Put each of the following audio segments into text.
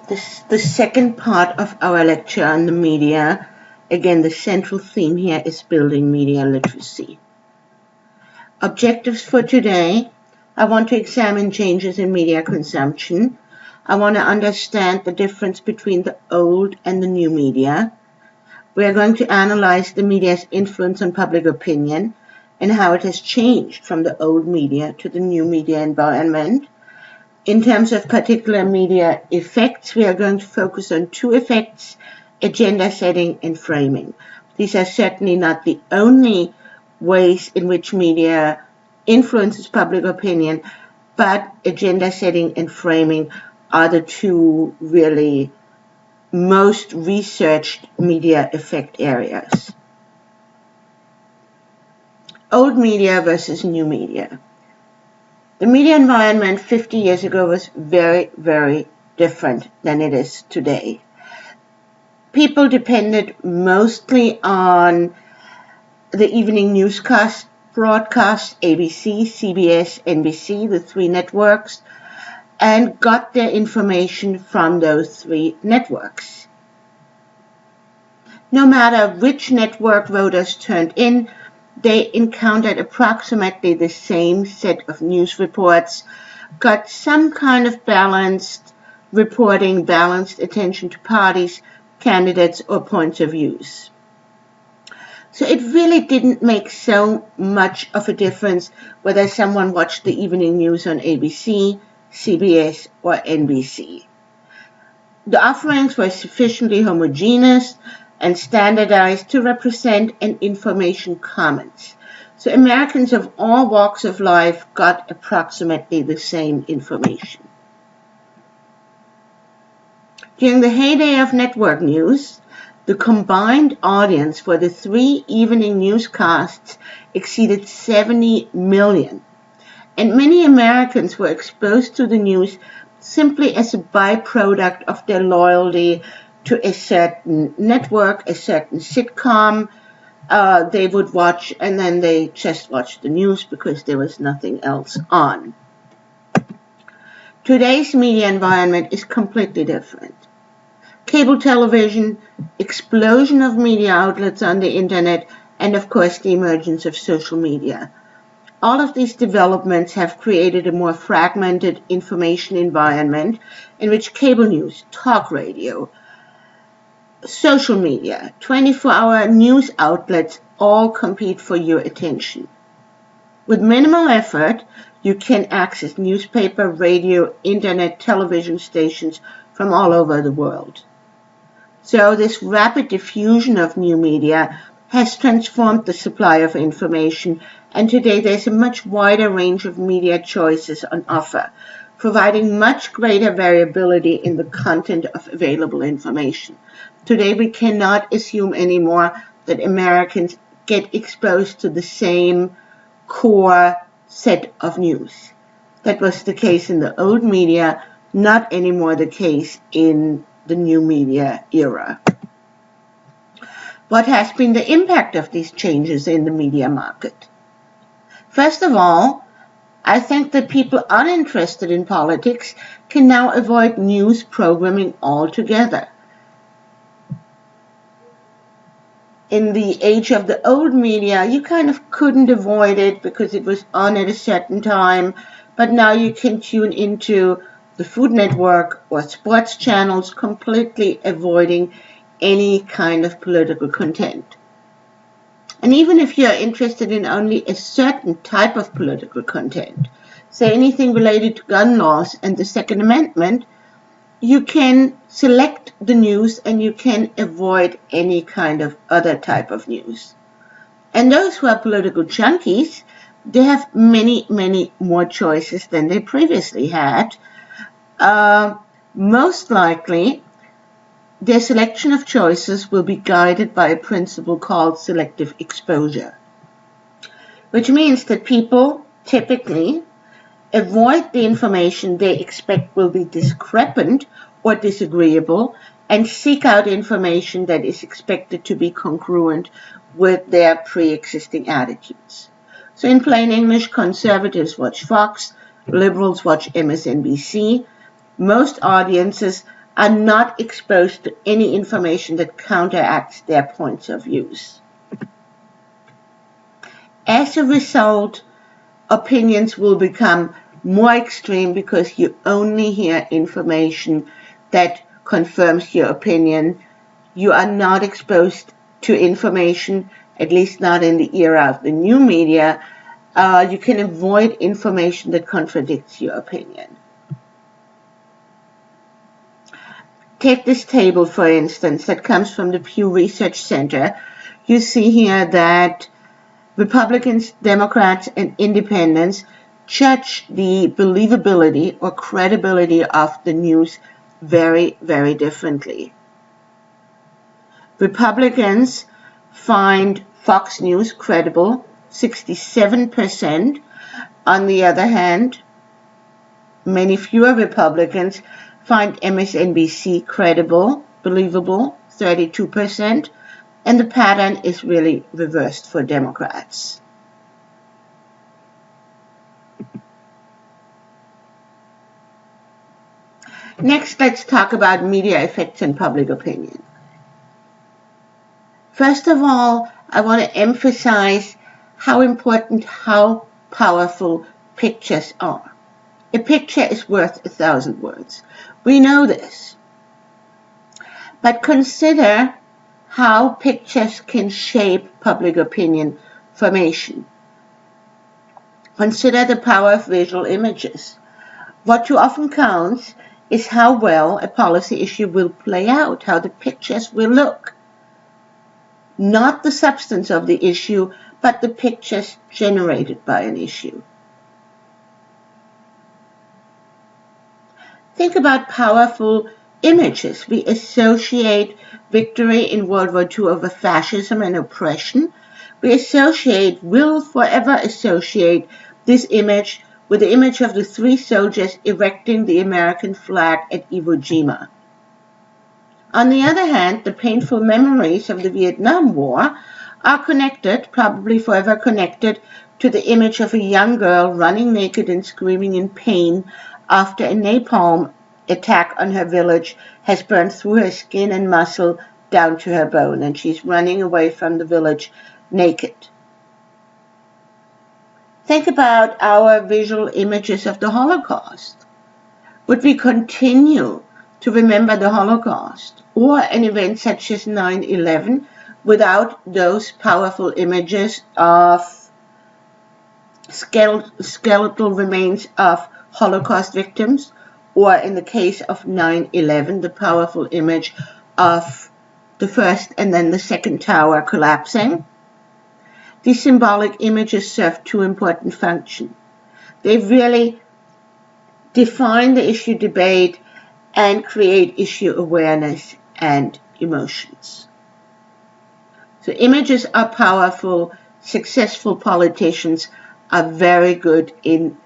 The second part of our lecture on the media. Again, the central theme here is building media literacy. Objectives for today. I want to examine changes in media consumption. I want to understand the difference between the old and the new media. We are going to analyze the media's influence on public opinion and how it has changed from the old media to the new media environment. In terms of particular media effects, we are going to focus on two effects: agenda setting and framing. These are certainly not the only ways in which media influences public opinion, but agenda setting and framing are the two really most researched media effect areas. Old media versus new media. The media environment 50 years ago was very, very different than it is today. People depended mostly on the evening newscast broadcast, ABC, CBS, NBC, the three networks, and got their information from those three networks. No matter which network voters turned in, they encountered approximately the same set of news reports, got some kind of balanced reporting, balanced attention to parties, candidates, or points of views. So it really didn't make so much of a difference whether someone watched the evening news on ABC, CBS, or NBC. The offerings were sufficiently homogeneous and standardized to represent an information commons. So Americans of all walks of life got approximately the same information. During the heyday of network news, the combined audience for the three evening newscasts exceeded 70 million, and many Americans were exposed to the news simply as a byproduct of their loyalty to a certain network, a certain sitcom. They would watch, and then they just watched the news because there was nothing else on. Today's media environment is completely different. Cable television, explosion of media outlets on the internet, and of course the emergence of social media. All of these developments have created a more fragmented information environment in which cable news, talk radio, social media, 24-hour news outlets all compete for your attention. With minimal effort, you can access newspaper, radio, internet, television stations from all over the world. So this rapid diffusion of new media has transformed the supply of information, and today there's a much wider range of media choices on offer, providing much greater variability in the content of available information. Today we cannot assume anymore that Americans get exposed to the same core set of news. That was the case in the old media, not anymore the case in the new media era. What has been the impact of these changes in the media market? First of all, I think that people uninterested in politics can now avoid news programming altogether. In the age of the old media, you kind of couldn't avoid it because it was on at a certain time, but now you can tune into the Food Network or sports channels, completely avoiding any kind of political content. And even if you're interested in only a certain type of political content, say anything related to gun laws and the Second Amendment, you can select the news and you can avoid any kind of other type of news. And those who are political junkies, they have many, many more choices than they previously had. Most likely, their selection of choices will be guided by a principle called selective exposure, which means that people typically avoid the information they expect will be discrepant or disagreeable and seek out information that is expected to be congruent with their pre-existing attitudes. So in plain English, conservatives watch Fox, liberals watch MSNBC, most audiences are not exposed to any information that counteracts their points of views. As a result, opinions will become more extreme because you only hear information that confirms your opinion. You are not exposed to information, at least not in the era of the new media. You can avoid information that contradicts your opinion. Take this table, for instance, that comes from the Pew Research Center. You see here that Republicans, Democrats, and Independents judge the believability or credibility of the news very, very differently. Republicans find Fox News credible, 67%. On the other hand, many fewer Republicans find MSNBC credible, believable, 32%. And the pattern is really reversed for Democrats. Next, let's talk about media effects and public opinion. First of all, I want to emphasize how important, how powerful pictures are. A picture is worth 1,000 words. We know this. But consider how pictures can shape public opinion formation. Consider the power of visual images. What too often counts is how well a policy issue will play out, how the pictures will look. Not the substance of the issue, but the pictures generated by an issue. Think about powerful images. We associate victory in World War II over fascism and oppression. We will forever associate this image with the image of the 3 soldiers erecting the American flag at Iwo Jima. On the other hand, the painful memories of the Vietnam War are connected, probably forever connected, to the image of a young girl running naked and screaming in pain after a napalm attack on her village has burned through her skin and muscle down to her bone, and she's running away from the village naked. Think about our visual images of the Holocaust. Would we continue to remember the Holocaust or an event such as 9/11 without those powerful images of skeletal remains of Holocaust victims, or in the case of 9/11, the powerful image of the first and then the second tower collapsing? These symbolic images serve 2 important functions. They really define the issue debate and create issue awareness and emotions. So images are powerful. Successful politicians are very good in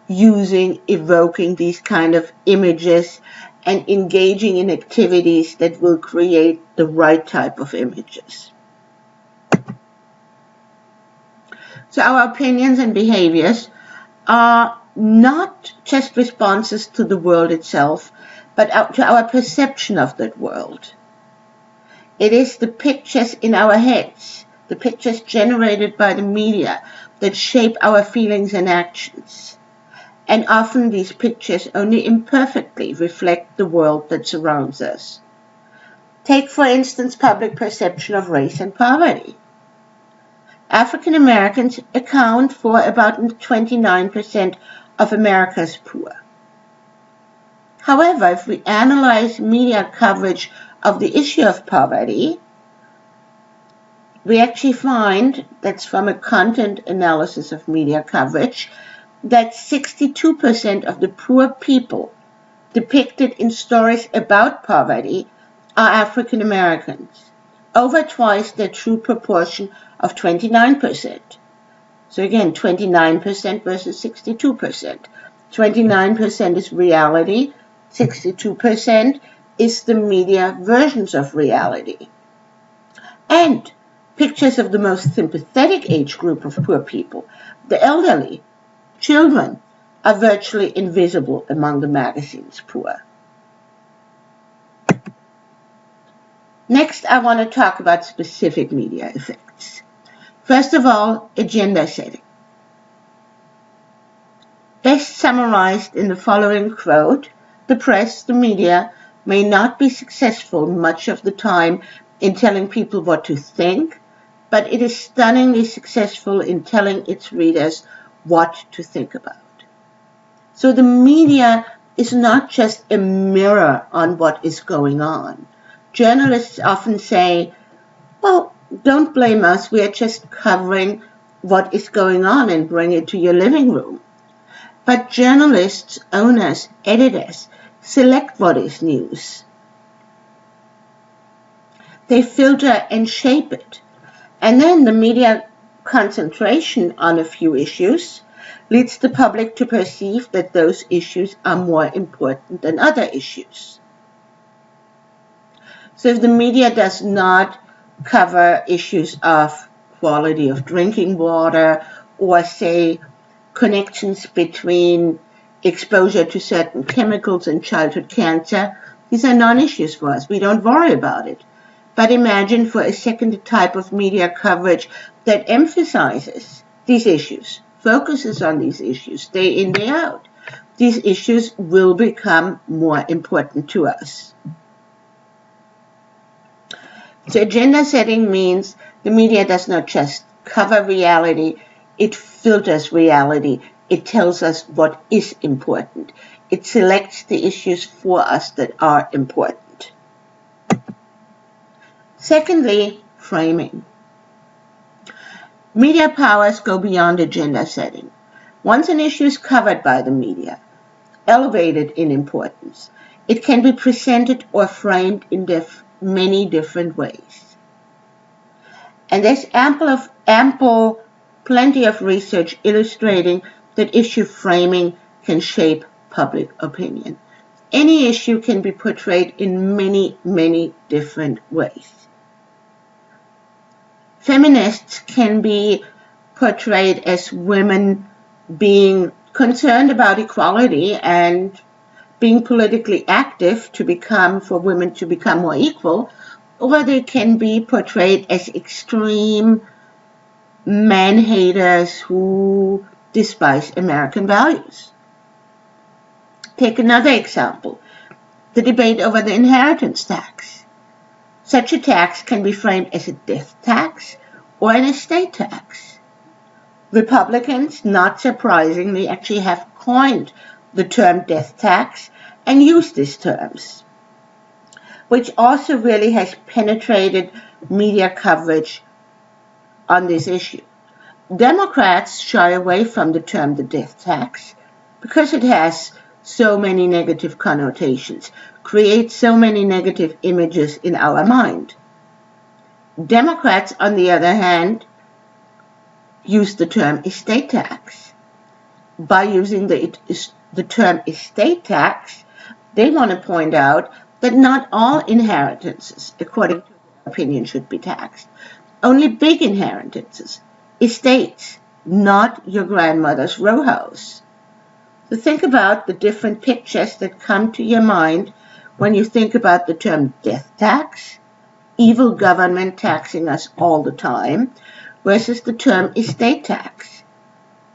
evoking these kind of images and engaging in activities that will create the right type of images. So our opinions and behaviors are not just responses to the world itself, but to our perception of that world. It is the pictures in our heads, the pictures generated by the media, that shape our feelings and actions. And often these pictures only imperfectly reflect the world that surrounds us. Take, for instance, public perception of race and poverty. African Americans account for about 29% of America's poor. However, if we analyze media coverage of the issue of poverty, we actually find, that's from a content analysis of media coverage, that 62% of the poor people depicted in stories about poverty are African Americans, over twice their true proportion of 29%. So again, 29% versus 62%. 29% is reality, 62% is the media versions of reality. And pictures of the most sympathetic age group of poor people, the elderly, children, are virtually invisible among the magazine's poor. Next, I want to talk about specific media effects. First of all, agenda setting. Best summarized in the following quote, the press, the media, may not be successful much of the time in telling people what to think, but it is stunningly successful in telling its readers what to think about. So the media is not just a mirror on what is going on. Journalists often say, well, don't blame us, we are just covering what is going on and bring it to your living room. But journalists, owners, editors select what is news. They filter and shape it. And then the media concentration on a few issues leads the public to perceive that those issues are more important than other issues. So if the media does not cover issues of quality of drinking water or, say, connections between exposure to certain chemicals and childhood cancer, these are non-issues for us. We don't worry about it. But imagine for a second a type of media coverage that emphasizes these issues, focuses on these issues day in, day out. These issues will become more important to us. So agenda setting means the media does not just cover reality, it filters reality. It tells us what is important. It selects the issues for us that are important. Secondly, framing. Media powers go beyond agenda setting. Once an issue is covered by the media, elevated in importance, it can be presented or framed in many different ways. And there's plenty of research illustrating that issue framing can shape public opinion. Any issue can be portrayed in many, many different ways. Feminists can be portrayed as women being concerned about equality and being politically active for women to become more equal, or they can be portrayed as extreme man-haters who despise American values. Take another example, the debate over the inheritance tax. Such a tax can be framed as a death tax or an estate tax. Republicans, not surprisingly, actually have coined the term death tax and use these terms, which also really has penetrated media coverage on this issue. Democrats shy away from the term the death tax because it has so many negative connotations, creates so many negative images in our mind. Democrats, on the other hand, use the term estate tax. By using the term estate tax, they want to point out that not all inheritances, according to their opinion, should be taxed. Only big inheritances, estates, not your grandmother's row house. So think about the different pictures that come to your mind when you think about the term death tax, evil government taxing us all the time, versus the term estate tax,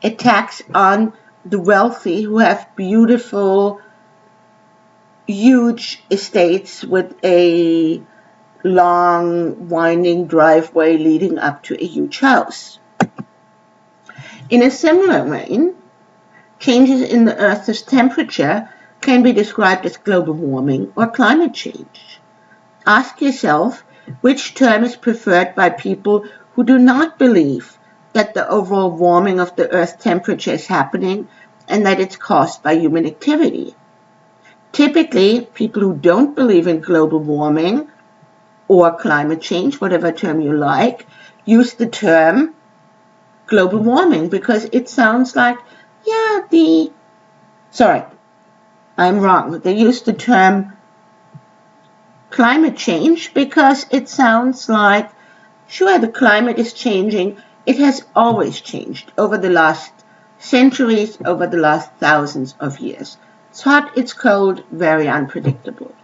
a tax on the wealthy who have beautiful, huge estates with a long, winding driveway leading up to a huge house. In a similar vein, changes in the Earth's temperature can be described as global warming or climate change. Ask yourself which term is preferred by people who do not believe that the overall warming of the Earth's temperature is happening and that it's caused by human activity. Typically, people who don't believe in global warming or climate change, whatever term you like, use the term global warming because it sounds like, I'm wrong. They use the term climate change because it sounds like, sure, the climate is changing. It has always changed over the last centuries over the last thousands of years. It's hot, it's cold, very unpredictable.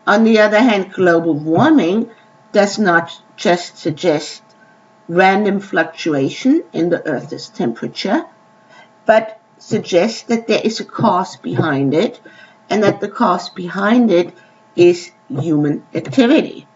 On the other hand, global warming does not just suggest random fluctuation in the Earth's temperature, but suggests that there is a cause behind it, and that the cause behind it is human activity.